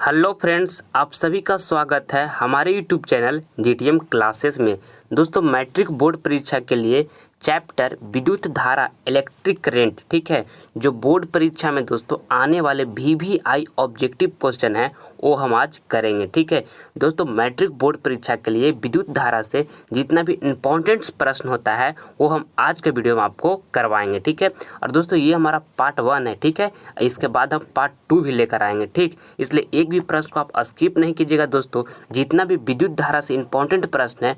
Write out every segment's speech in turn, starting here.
Hello friends, आप सभी का स्वागत है हमारे यूट्यूब चैनल जीटीएम क्लासेस में। दोस्तों, मैट्रिक बोर्ड परीक्षा के लिए चैप्टर विद्युत धारा इलेक्ट्रिक करंट, ठीक है, जो बोर्ड परीक्षा में दोस्तों आने वाले वीवीआई ऑब्जेक्टिव क्वेश्चन है वो हम आज करेंगे। ठीक है दोस्तों, मैट्रिक बोर्ड परीक्षा के लिए विद्युत धारा से जितना भी इम्पोर्टेंट प्रश्न होता है वो हम आज के वीडियो में आपको करवाएंगे। ठीक है, और दोस्तों ये हमारा पार्ट 1 है। ठीक है, इसके बाद हम पार्ट 2 भी लेकर आएंगे। ठीक, इसलिए एक भी प्रश्न को आप स्किप नहीं कीजिएगा दोस्तों। जितना भी विद्युत धारा से इम्पोर्टेंट प्रश्न है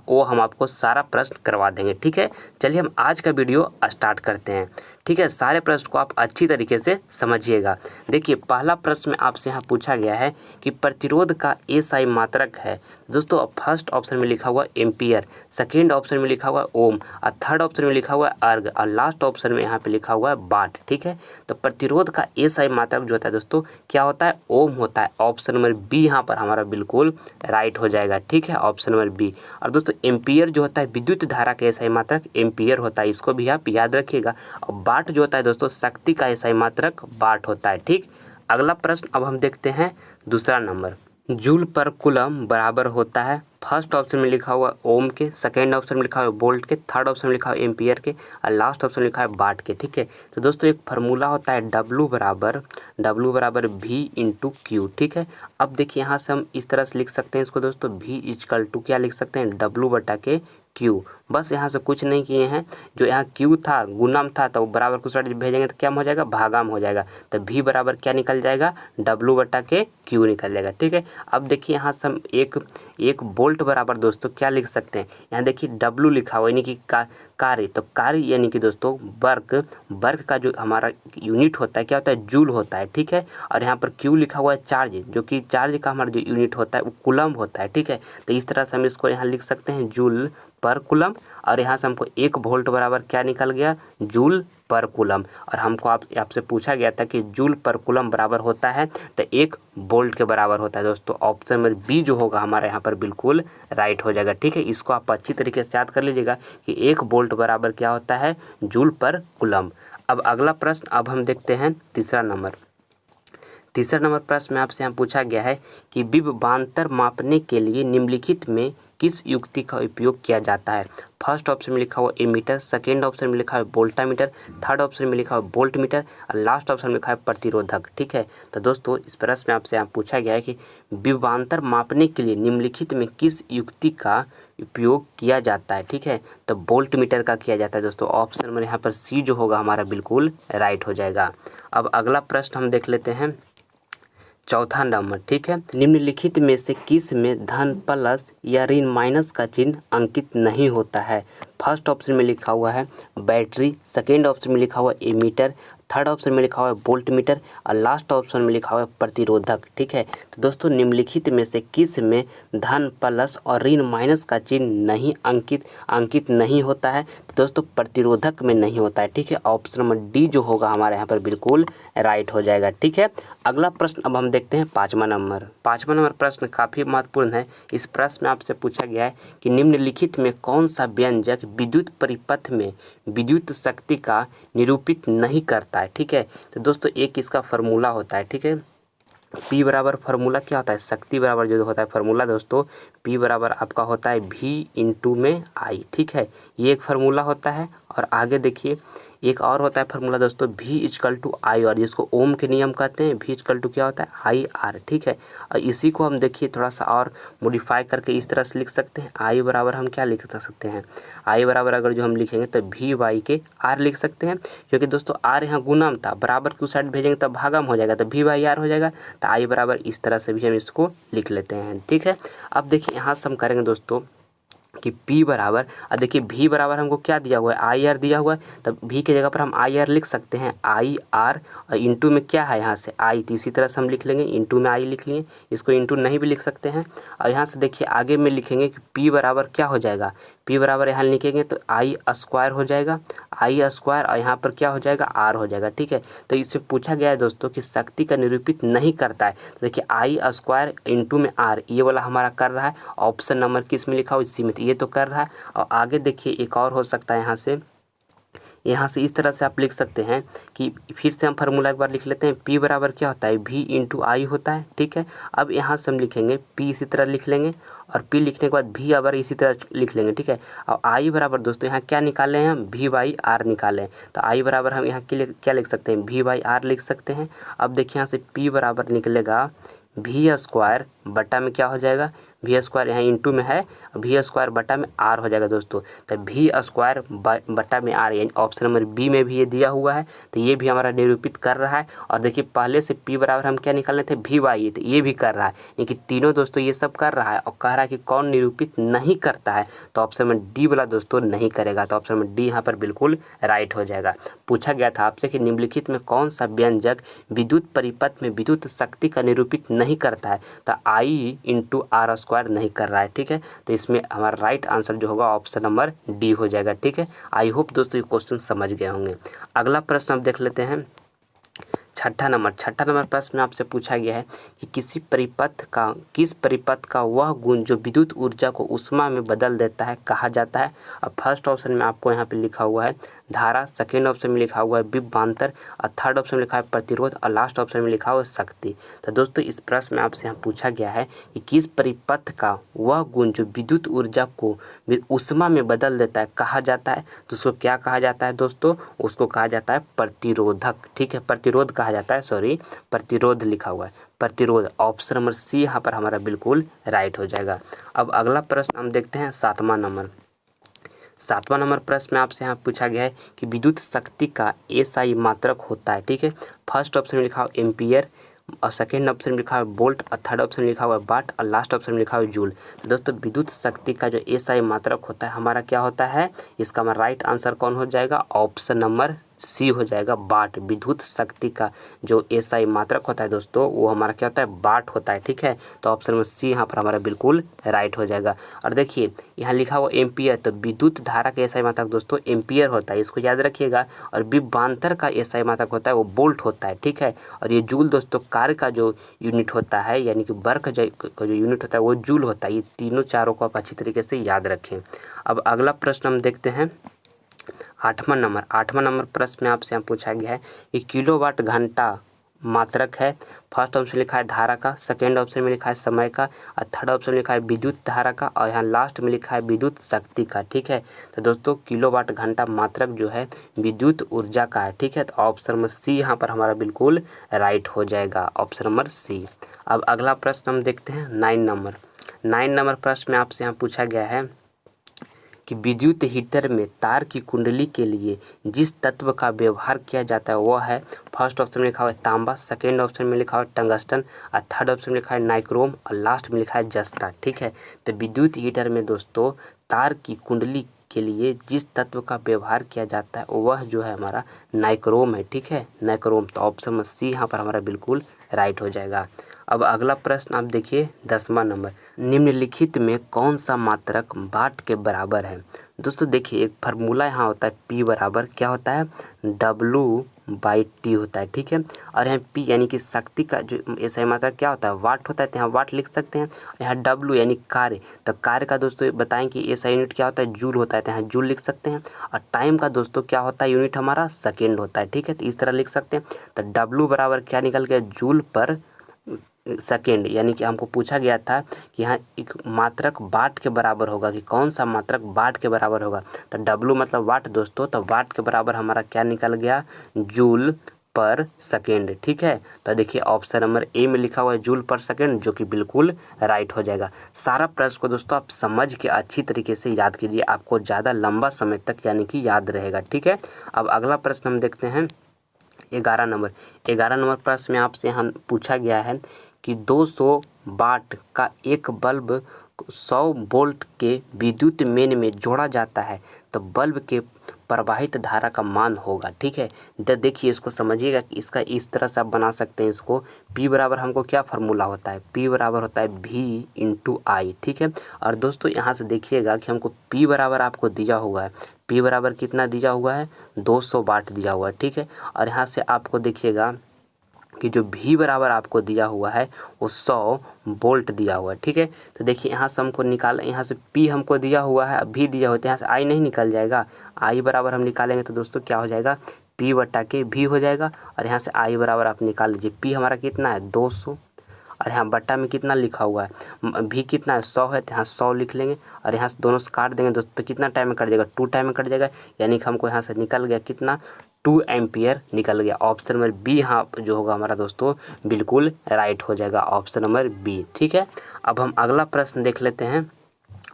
वो हम आपको सारा प्रश्न करवा देंगे। ठीक है, चलिए हम आज का वीडियो स्टार्ट करते हैं। ठीक है, सारे प्रश्न को आप अच्छी तरीके से समझिएगा। देखिए, पहला प्रश्न में आपसे यहाँ पूछा गया है कि प्रतिरोध का एसआई मात्रक है। दोस्तों, फर्स्ट ऑप्शन में लिखा हुआ एम्पियर, सेकेंड ऑप्शन में लिखा हुआ ओम, और थर्ड ऑप्शन में लिखा हुआ अर्ग, और लास्ट ऑप्शन में यहाँ पे लिखा हुआ है वाट। ठीक है, तो प्रतिरोध का एसआई मात्रक जो होता है दोस्तों क्या होता है? ओम होता है। ऑप्शन नंबर बी यहाँ पर हमारा बिल्कुल राइट हो जाएगा। ठीक है, ऑप्शन नंबर बी। और दोस्तों, एम्पियर जो होता है विद्युत धारा का एसआई मात्रक एम्पियर होता है, इसको भी आप याद रखिएगा। और वाट जो होता है दोस्तों शक्ति का एसआई मात्रक वाट होता है। ठीक, अगला प्रश्न अब हम देखते हैं दूसरा नंबर। जूल पर कूलम बराबर होता है, फर्स्ट ऑप्शन में लिखा हुआ ओम के, सेकेंड ऑप्शन में लिखा हुआ वोल्ट के, थर्ड ऑप्शन में लिखा हुआ एम्पियर के, और लास्ट ऑप्शन में लिखा है वाट के। ठीक है, तो दोस्तों एक फार्मूला होता है W बराबर V इंटू क्यू। ठीक है, अब देखिए यहाँ से हम इस तरह से लिख सकते हैं इसको दोस्तों, V इक्वल टू क्या लिख सकते हैं? W बटा के क्यू। बस यहाँ से कुछ नहीं किए हैं, जो यहाँ क्यू था गुणाम था तो बराबर को साइड भेजेंगे तो क्या हो जाएगा? भागाम हो जाएगा। तो V बराबर क्या निकल जाएगा? W बटा के क्यू निकल जाएगा। ठीक है, अब देखिए यहाँ से हम एक वोल्ट बराबर दोस्तों क्या लिख सकते हैं? यहाँ देखिए W लिखा हुआ यानी कि कार्य, तो कार्य यानी कि दोस्तों वर्क का जो हमारा यूनिट होता है क्या होता है? जूल होता है। ठीक है, और यहाँ पर क्यू लिखा हुआ है चार्ज, जो कि चार्ज का हमारा जो यूनिट होता है वो कूलम होता है। ठीक है, तो इस तरह से हम इसको यहाँ लिख सकते हैं जूल पर कूलम, और यहाँ से हमको 1 वोल्ट बराबर क्या निकल गया? जूल पर कूलम। और हमको आपसे पूछा गया था कि जूल पर कूलम बराबर होता है तो 1 वोल्ट के बराबर होता है। दोस्तों ऑप्शन नंबर बी जो होगा हमारे यहाँ पर बिल्कुल राइट हो जाएगा। ठीक है, इसको आप अच्छी तरीके से याद कर लीजिएगा कि 1 वोल्ट बराबर क्या होता है? जूल पर कूलम। अब अगला प्रश्न अब हम देखते हैं तीसरा नंबर प्रश्न में आपसे यहाँ पूछा गया है कि विभवांतर मापने के लिए निम्नलिखित में किस युक्ति का उपयोग किया जाता है? फर्स्ट ऑप्शन में लिखा हुआ एमीटर, सेकेंड ऑप्शन में लिखा है वोल्टामीटर, थर्ड ऑप्शन में लिखा हुआ वोल्ट मीटर, और लास्ट ऑप्शन में लिखा है प्रतिरोधक। ठीक है, तो दोस्तों इस प्रश्न में आपसे यहाँ पूछा गया है कि विभवांतर मापने के लिए निम्नलिखित में किस युक्ति का उपयोग किया जाता है? ठीक है, तो वोल्ट मीटर का किया जाता है। दोस्तों ऑप्शन में यहाँ पर सी जो होगा हमारा बिल्कुल राइट हो जाएगा। अब अगला प्रश्न हम देख लेते हैं चौथा नंबर। ठीक है, निम्नलिखित में से किस में धन प्लस या ऋण माइनस का चिन्ह अंकित नहीं होता है? फर्स्ट ऑप्शन में लिखा हुआ है बैटरी, सेकेंड ऑप्शन में लिखा हुआ एमीटर, थर्ड ऑप्शन में लिखा हुआ है वोल्ट मीटर, और लास्ट ऑप्शन में लिखा हुआ है प्रतिरोधक। ठीक है, तो दोस्तों निम्नलिखित में से किस में धन प्लस और ऋण माइनस का चिन्ह नहीं अंकित नहीं होता है? तो दोस्तों प्रतिरोधक में नहीं होता है। ठीक है, ऑप्शन नंबर डी जो होगा हमारे यहाँ पर बिल्कुल राइट हो जाएगा। ठीक है, अगला प्रश्न अब हम देखते हैं पाँचवा नंबर प्रश्न काफ़ी महत्वपूर्ण है। इस प्रश्न में आपसे पूछा गया है कि निम्नलिखित में कौन सा व्यंजक विद्युत परिपथ में विद्युत शक्ति का निरूपित नहीं करता है? ठीक है, तो दोस्तों एक इसका फार्मूला होता है। ठीक है, P बराबर फार्मूला क्या होता है? शक्ति बराबर जो होता है फार्मूला दोस्तों P बराबर आपका होता है V इंटू में I। ठीक है, ये एक फार्मूला होता है। और आगे देखिए एक और होता है फार्मूला दोस्तों V equal to I R, जिसको ओम के नियम कहते हैं। V इक्वल टू क्या होता है? I R. ठीक है, और इसी को हम देखिए थोड़ा सा और मॉडिफाई करके इस तरह से लिख सकते हैं। आई बराबर हम क्या लिख सकते हैं? आई बराबर अगर जो हम लिखेंगे तो वी वाई के आर लिख सकते हैं, क्योंकि दोस्तों आर यहाँ गुणाम था, बराबर की साइड भेजेंगे तब भागम हो जाएगा तो वी वाई आर हो जाएगा। तो आई बराबर इस तरह से भी हम इसको लिख लेते हैं। ठीक है, अब देखिए यहाँ से हम करेंगे दोस्तों कि P बराबर, अब देखिए V बराबर हमको क्या दिया हुआ है? आई आर दिया हुआ है, तब V की जगह पर हम आई आर लिख सकते हैं। आई आर और इंटू में क्या है यहाँ से आई, तो इसी तरह से हम लिख लेंगे, इंटू में आई लिख लिए, इसको इंटू नहीं भी लिख सकते हैं। और यहाँ से देखिए आगे में लिखेंगे कि P बराबर क्या हो जाएगा? P बराबर यहाँ लिखेंगे तो आई स्क्वायर हो जाएगा, आई स्क्वायर, और यहाँ पर क्या हो जाएगा? आर हो जाएगा। ठीक है, तो इससे पूछा गया है दोस्तों कि शक्ति का निरूपित नहीं करता है। तो देखिए आई स्क्वायर इंटू में आर, ये वाला हमारा कर रहा है। ऑप्शन नंबर किस में लिखा हो? इसी में, तो ये तो कर रहा है। और आगे देखिए एक और हो सकता है यहाँ से यहाँ से इस तरह से आप लिख सकते हैं कि फिर से हम फार्मूला एक बार लिख लेते हैं। P बराबर क्या होता है, V इंटू आई होता है, ठीक है। अब यहाँ से हम लिखेंगे P इसी तरह लिख लेंगे और P लिखने के बाद V अबर इसी तरह लिख लेंगे, ठीक है। और I बराबर दोस्तों यहाँ क्या निकाले हैं हम, V बाई आर निकाले हैं, तो I बराबर हम यहाँ के लिए क्या लिख सकते हैं, V बाई आर लिख सकते हैं। अब देखिए यहाँ से P बराबर निकलेगा V स्क्वायर बटा में क्या हो जाएगा, V स्क्वायर यहाँ इंटू में है, V स्क्वायर बटा में R हो जाएगा दोस्तों। तो V स्क्वायर बटा में R, यानी ऑप्शन नंबर बी में भी ये दिया हुआ है, तो ये भी हमारा निरूपित कर रहा है। और देखिए पहले से P बराबर हम क्या निकालने थे, V बाई, तो ये भी कर रहा है, यानी तीनों दोस्तों ये सब कर रहा है। और कह रहा है कि कौन निरूपित नहीं करता है, तो ऑप्शन नंबर डी वाला दोस्तों नहीं करेगा, तो ऑप्शन नंबर डी यहाँ पर बिल्कुल राइट हो जाएगा। पूछा गया था आपसे कि निम्नलिखित में कौन सा व्यंजक विद्युत परिपथ में विद्युत शक्ति का निरूपित नहीं करता है, तो आई इंटू आर स्क्वायर नहीं कर रहा है, ठीक है। तो इसमें हमारा राइट आंसर जो होगा ऑप्शन नंबर डी हो जाएगा, ठीक है। आई होप दोस्तों ये क्वेश्चन समझ गए होंगे। अगला प्रश्न अब देख लेते हैं। छठा नंबर प्रश्न में आपसे पूछा गया है कि किस परिपथ का वह गुण जो विद्युत ऊर्जा को ऊष्मा में बदल देता है कहा जाता है। अब फर्स्ट ऑप्शन में आपको यहाँ पे लिखा हुआ है धारा, सेकेंड ऑप्शन में लिखा हुआ है विभवांतर, और थर्ड ऑप्शन में लिखा है प्रतिरोध, और लास्ट ऑप्शन में लिखा हुआ है शक्ति। तो दोस्तों इस प्रश्न में आपसे यहाँ पूछा गया है कि किस परिपथ का वह गुण जो विद्युत ऊर्जा को ऊष्मा में बदल देता है कहा जाता है। तो उसको क्या कहा जाता है दोस्तों, उसको कहा जाता है प्रतिरोधक, ठीक है। प्रतिरोध कहा जाता है, सॉरी प्रतिरोध लिखा हुआ है, प्रतिरोध। ऑप्शन नंबर सी यहाँ पर हमारा बिल्कुल राइट हो जाएगा। अब अगला प्रश्न हम देखते हैं सातवां नंबर प्रश्न में आपसे यहाँ पूछा गया है कि विद्युत शक्ति का एसआई मात्रक होता है, ठीक है। फर्स्ट ऑप्शन में लिखा हुआ एम्पियर, और सेकेंड ऑप्शन में लिखा हुआ वोल्ट, और थर्ड ऑप्शन में लिखा हुआ वाट, और लास्ट ऑप्शन में लिखा हुआ जूल। तो दोस्तों विद्युत शक्ति का जो एसआई मात्रक होता है हमारा क्या होता है, इसका हमारा राइट आंसर कौन हो जाएगा, ऑप्शन नंबर सी हो जाएगा, वाट। विद्युत शक्ति का जो एसआई मात्रक होता है दोस्तों वो हमारा क्या होता है, वाट होता है, ठीक है। तो ऑप्शन नंबर सी यहाँ पर हमारा बिल्कुल राइट हो जाएगा। और देखिए यहाँ लिखा हुआ एम्पियर, तो विद्युत धारा का एसआई मात्रक दोस्तों एम्पियर होता है, इसको याद रखिएगा। और विभवांतर का एसआई मात्रक होता है वो वोल्ट होता है, ठीक है। और ये जूल दोस्तों कार्य का जो यूनिट होता है, यानी कि वर्क का जो यूनिट होता है वो जूल होता है। ये तीनों चारों को आप अच्छी तरीके से याद रखें। अब अगला प्रश्न हम देखते हैं आठवां नंबर प्रश्न में आपसे यहाँ पूछा गया है कि किलोवाट घंटा मात्रक है। फर्स्ट ऑप्शन लिखा है धारा का, सेकेंड ऑप्शन में लिखा है समय का, और थर्ड ऑप्शन में लिखा है विद्युत धारा का, और यहाँ लास्ट में लिखा है विद्युत शक्ति का, ठीक है। तो दोस्तों किलोवाट घंटा मात्रक जो है विद्युत ऊर्जा का है, ठीक है। तो ऑप्शन नंबर सी यहाँ पर हमारा बिल्कुल राइट हो जाएगा, ऑप्शन नंबर सी। अब अगला प्रश्न हम देखते हैं 9 नंबर प्रश्न में आपसे यहाँ पूछा गया है कि विद्युत हीटर में तार की कुंडली के लिए जिस तत्व का व्यवहार किया जाता है वह है। फर्स्ट ऑप्शन में लिखा हुआ है तांबा, सेकेंड ऑप्शन में लिखा हुआ है टंगस्टन, और थर्ड ऑप्शन में लिखा है नाइक्रोम, और लास्ट में लिखा है जस्ता, ठीक है। तो विद्युत हीटर में दोस्तों तार की कुंडली के लिए जिस तत्व का व्यवहार किया जाता है वह जो है हमारा नाइक्रोम है, ठीक है, नाइक्रोम। तो ऑप्शन सी यहाँ पर हमारा बिल्कुल राइट हो जाएगा। अब अगला प्रश्न आप देखिए 10वां नंबर, निम्नलिखित में कौन सा मात्रक वाट के बराबर है। दोस्तों देखिए एक फार्मूला यहाँ होता है P बराबर क्या होता है, W/T होता है, ठीक है। और यहाँ P यानी कि शक्ति का जो एसआई मात्रक क्या होता है, वाट होता है, तो यहाँ वाट लिख सकते हैं। यहाँ W यानी कार्य, तो कार्य का दोस्तों बताएं कि एसआई यूनिट क्या होता है, जूल होता है, तो यहाँ जूल लिख सकते हैं। और टाइम का दोस्तों क्या होता है यूनिट हमारा, सेकेंड होता है, ठीक है। तो इस तरह लिख सकते हैं। तो W बराबर क्या निकल गया, जूल पर सेकेंड, यानी कि हमको पूछा गया था कि यहाँ एक मात्रक वाट के बराबर होगा, कि कौन सा मात्रक वाट के बराबर होगा। तो W मतलब वाट दोस्तों, तो वाट के बराबर हमारा क्या निकल गया, जूल पर सेकेंड, ठीक है। तो देखिए ऑप्शन नंबर ए में लिखा हुआ है जूल पर सेकेंड, जो कि बिल्कुल राइट हो जाएगा। सारा प्रश्न को दोस्तों आप समझ के अच्छी तरीके से याद कीजिए, आपको ज़्यादा लंबा समय तक यानी कि याद रहेगा, ठीक है। अब अगला प्रश्न हम देखते हैं 11 नंबर प्रश्न में आपसे यहाँ पूछा गया है कि 200 वाट का एक बल्ब 100 वोल्ट के विद्युत मेन में जोड़ा जाता है तो बल्ब के प्रवाहित धारा का मान होगा, ठीक है। देखिए इसको समझिएगा कि इसका इस तरह से आप बना सकते हैं इसको। P बराबर हमको क्या फार्मूला होता है, P बराबर होता है V इंटू आई, ठीक है। और दोस्तों यहाँ से देखिएगा कि हमको P बराबर आपको दिया हुआ है, P बराबर कितना दिया हुआ है, 200 वाट दिया हुआ है, ठीक है। और यहाँ से आपको देखिएगा कि जो V बराबर आपको दिया हुआ है वो 100 वोल्ट दिया हुआ है, ठीक है। तो देखिए यहाँ से हमको निकाल, यहाँ से P हमको दिया हुआ है, V दिया हुआ है, तो यहाँ से I नहीं निकल जाएगा। I बराबर हम निकालेंगे तो दोस्तों क्या हो जाएगा, P बटा के V हो जाएगा। और यहाँ से I बराबर आप निकाल लीजिए, P हमारा कितना है 200, और यहाँ बट्टा में कितना लिखा हुआ है, भी कितना है 100 है, तो यहाँ 100 लिख लेंगे। और यहाँ से दोनों से काट देंगे दोस्तों, तो कितना टाइम में कट जाएगा, 2 टाइम में कट जाएगा। यानी कि हमको यहाँ से निकल गया कितना, 2 एम्पियर निकल गया। ऑप्शन नंबर बी यहाँ जो होगा हमारा दोस्तों बिल्कुल राइट हो जाएगा, ऑप्शन नंबर बी, ठीक है। अब हम अगला प्रश्न देख लेते हैं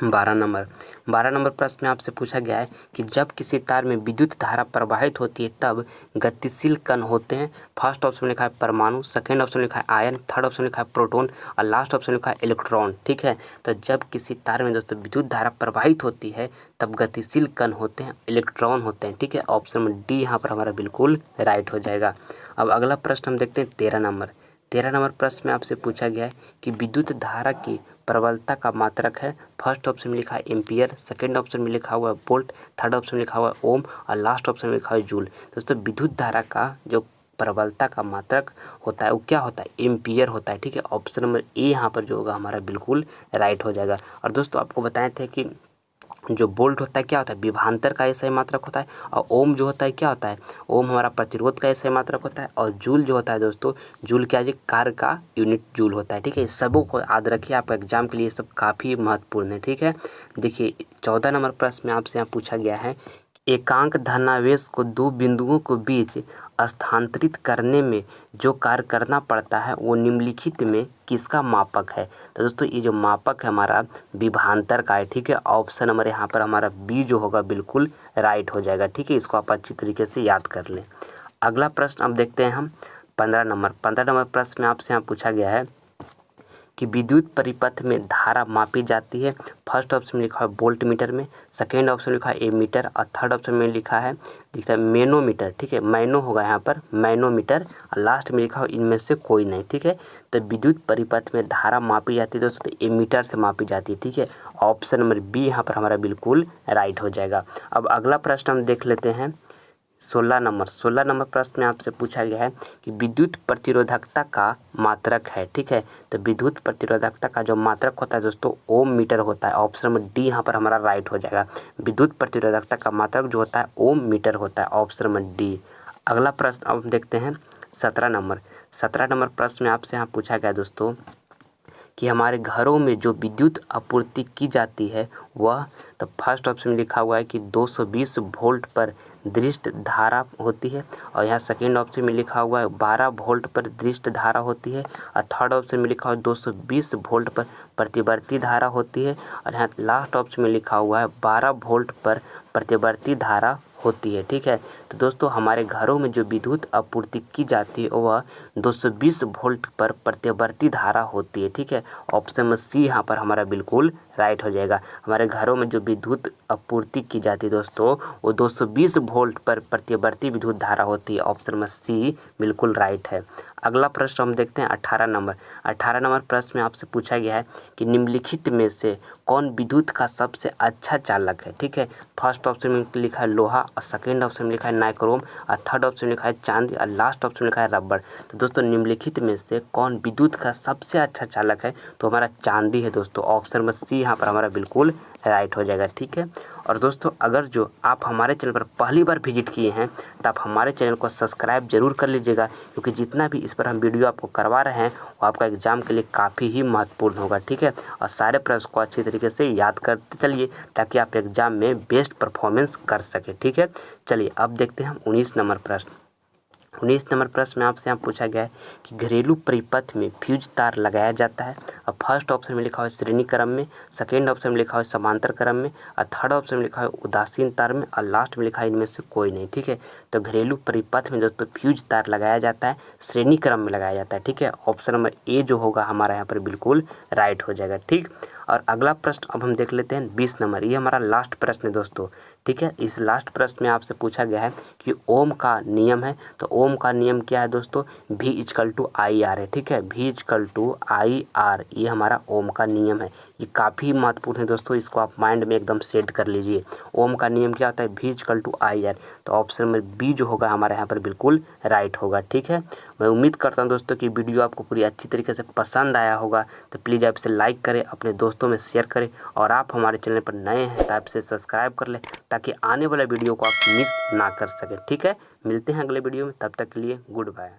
12 नंबर प्रश्न में आपसे पूछा गया है कि जब किसी तार में विद्युत धारा प्रवाहित होती है तब गतिशील कण होते हैं। फर्स्ट ऑप्शन में लिखा है परमाणु, सेकंड ऑप्शन में लिखा है आयन, थर्ड ऑप्शन में लिखा है प्रोटॉन और लास्ट ऑप्शन में लिखा है इलेक्ट्रॉन, ठीक है। तो जब किसी तार में दोस्तों विद्युत धारा प्रवाहित होती है तब गतिशील कण होते हैं, इलेक्ट्रॉन होते हैं, ठीक है। ऑप्शन में डी यहाँ पर हमारा बिल्कुल राइट हो जाएगा। अब अगला प्रश्न हम देखते हैं 13 नंबर प्रश्न में आपसे पूछा गया है कि विद्युत धारा की प्रबलता का मात्रक है। फर्स्ट ऑप्शन में लिखा है एम्पियर, सेकंड ऑप्शन में लिखा हुआ है वोल्ट, थर्ड ऑप्शन में लिखा हुआ है ओम और लास्ट ऑप्शन में लिखा हुआ है जूल। दोस्तों विद्युत धारा का जो प्रबलता का मात्रक होता है वो क्या होता है, एम्पियर होता है, ठीक है। ऑप्शन नंबर ए यहाँ पर जो होगा हमारा बिल्कुल राइट हो जाएगा। और दोस्तों आपको बताए थे कि जो वोल्ट होता है क्या होता है, विभवांतर का ऐसा ही मात्रक होता है। और ओम जो होता है क्या होता है, ओम हमारा प्रतिरोध का ऐसा ही मात्रक होता है। और जूल जो होता है दोस्तों, जूल क्या है, कार्य का यूनिट जूल होता है, ठीक है। इस सबों को याद रखिए, आपका एग्जाम के लिए सब काफ़ी महत्वपूर्ण है, ठीक है। देखिए 14 नंबर प्रश्न में आपसे यहाँ पूछा गया है एकांक धनावेश को दो बिंदुओं के बीच स्थानांतरित करने में जो कार्य करना पड़ता है वो निम्नलिखित में किसका मापक है। तो दोस्तों ये जो मापक है हमारा विभवांतर का है, ठीक है। ऑप्शन नंबर यहाँ पर हमारा बी जो होगा बिल्कुल राइट हो जाएगा, ठीक है। इसको आप अच्छी तरीके से याद कर लें। अगला प्रश्न अब देखते हैं हम 15 नंबर प्रश्न में आपसे यहाँ पूछा गया है कि विद्युत परिपथ में धारा मापी जाती है। फर्स्ट ऑप्शन में लिखा है वोल्ट मीटर में, सेकेंड ऑप्शन में लिखा है एमीटर और थर्ड ऑप्शन में लिखा है मैनोमीटर, ठीक है। मैनो होगा यहाँ पर मैनोमीटर और लास्ट में लिखा हो इनमें से कोई नहीं, ठीक है। तो विद्युत परिपथ में धारा मापी जाती है दोस्तों, तो एमीटर से मापी जाती है, ठीक है। ऑप्शन नंबर बी यहाँ पर हमारा बिल्कुल राइट हो जाएगा। अब अगला प्रश्न हम देख लेते हैं 16 नंबर प्रश्न में आपसे पूछा गया है कि विद्युत प्रतिरोधकता का मात्रक है, ठीक है। तो विद्युत प्रतिरोधकता का जो मात्रक होता है दोस्तों ओम मीटर होता है। ऑप्शन नंबर डी यहाँ पर हमारा राइट हो जाएगा। विद्युत प्रतिरोधकता का मात्रक जो होता है ओम मीटर होता है, ऑप्शन नंबर डी। अगला प्रश्न अब देखते हैं 17 नंबर प्रश्न में आपसे यहाँ पूछा गया दोस्तों कि हमारे घरों में जो विद्युत आपूर्ति की जाती है वह, तो फर्स्ट ऑप्शन में लिखा हुआ है कि 220 वोल्ट पर दृष्ट धारा होती है। और यहाँ सेकेंड ऑप्शन में लिखा हुआ है 12 वोल्ट पर दृष्ट धारा होती है। और थर्ड ऑप्शन में लिखा हुआ है 220 वोल्ट पर प्रतिवर्ती धारा होती है। और यहाँ लास्ट ऑप्शन में लिखा हुआ है 12 वोल्ट पर प्रतिवर्ती धारा होती है, ठीक है। तो दोस्तों हमारे घरों में जो विद्युत आपूर्ति की जाती है वह 220 वोल्ट पर प्रतिवर्ती धारा होती है, ठीक है। ऑप्शन में सी यहाँ पर हमारा बिल्कुल राइट हो जाएगा। हमारे घरों में जो विद्युत आपूर्ति की जाती है दोस्तों वो 220 वोल्ट पर प्रतिवर्ती विद्युत धारा होती है, ऑप्शन में सी बिल्कुल राइट है। अगला प्रश्न हम देखते हैं 18 नंबर प्रश्न में आपसे पूछा गया है कि निम्नलिखित में से कौन विद्युत का सबसे अच्छा चालक है, ठीक है। फर्स्ट ऑप्शन में लिखा है लोहा और सेकेंड ऑप्शन में लिखा है नाइक्रोम और थर्ड ऑप्शन में लिखा है चांदी और लास्ट ऑप्शन में लिखा है रबड़। तो दोस्तों निम्नलिखित में से कौन विद्युत का सबसे अच्छा चालक है, तो हमारा चांदी है दोस्तों। ऑप्शन में सी यहाँ पर हमारा बिल्कुल राइट हो जाएगा, ठीक है। और दोस्तों अगर जो आप हमारे चैनल पर पहली बार विजिट किए हैं तो आप हमारे चैनल को सब्सक्राइब जरूर कर लीजिएगा, क्योंकि जितना भी इस पर हम वीडियो आपको करवा रहे हैं वो आपका एग्जाम के लिए काफ़ी ही महत्वपूर्ण होगा, ठीक है। और सारे प्रश्न को अच्छी तरीके से याद करते चलिए ताकि आप एग्जाम में बेस्ट परफॉर्मेंस कर सके, ठीक है। चलिए अब देखते हैं हम 19 नंबर प्रश्न में आपसे यहाँ पूछा गया है कि घरेलू परिपथ में फ्यूज तार लगाया जाता है। और फर्स्ट ऑप्शन में लिखा हुआ है श्रेणी क्रम में, सेकेंड ऑप्शन में लिखा हुआ है समांतर क्रम में और थर्ड ऑप्शन में लिखा है उदासीन तार में और लास्ट में लिखा है इनमें से कोई नहीं, ठीक है। तो घरेलू परिपथ में दोस्तों फ्यूज तार लगाया जाता है, श्रेणी क्रम में लगाया जाता है, ठीक है। ऑप्शन नंबर ए जो होगा हमारा यहाँ पर बिल्कुल राइट हो जाएगा, ठीक। और अगला प्रश्न अब हम देख लेते हैं 20 नंबर, ये हमारा लास्ट प्रश्न है दोस्तों, ठीक है। इस लास्ट प्रश्न में आपसे पूछा गया है कि ओम का नियम है। तो ओम का नियम क्या है दोस्तों, V=IR है, ठीक है, V=IR, ये हमारा ओम का नियम है। ये काफ़ी महत्वपूर्ण है दोस्तों, इसको आप माइंड में एकदम सेट कर लीजिए। ओम का नियम क्या होता है, V=IR। तो ऑप्शन में बी जो होगा हमारे यहाँ पर बिल्कुल राइट होगा, ठीक है। मैं उम्मीद करता हूँ दोस्तों कि वीडियो आपको पूरी अच्छी तरीके से पसंद आया होगा। तो प्लीज़ आप इसे लाइक करें, अपने दोस्तों में शेयर करें, और आप हमारे चैनल पर नए हैं तो आप इसे सब्सक्राइब कर लें ताकि आने वाला वीडियो को आप मिस ना कर सकें, ठीक है। मिलते हैं अगले वीडियो में, तब तक के लिए गुड बाय।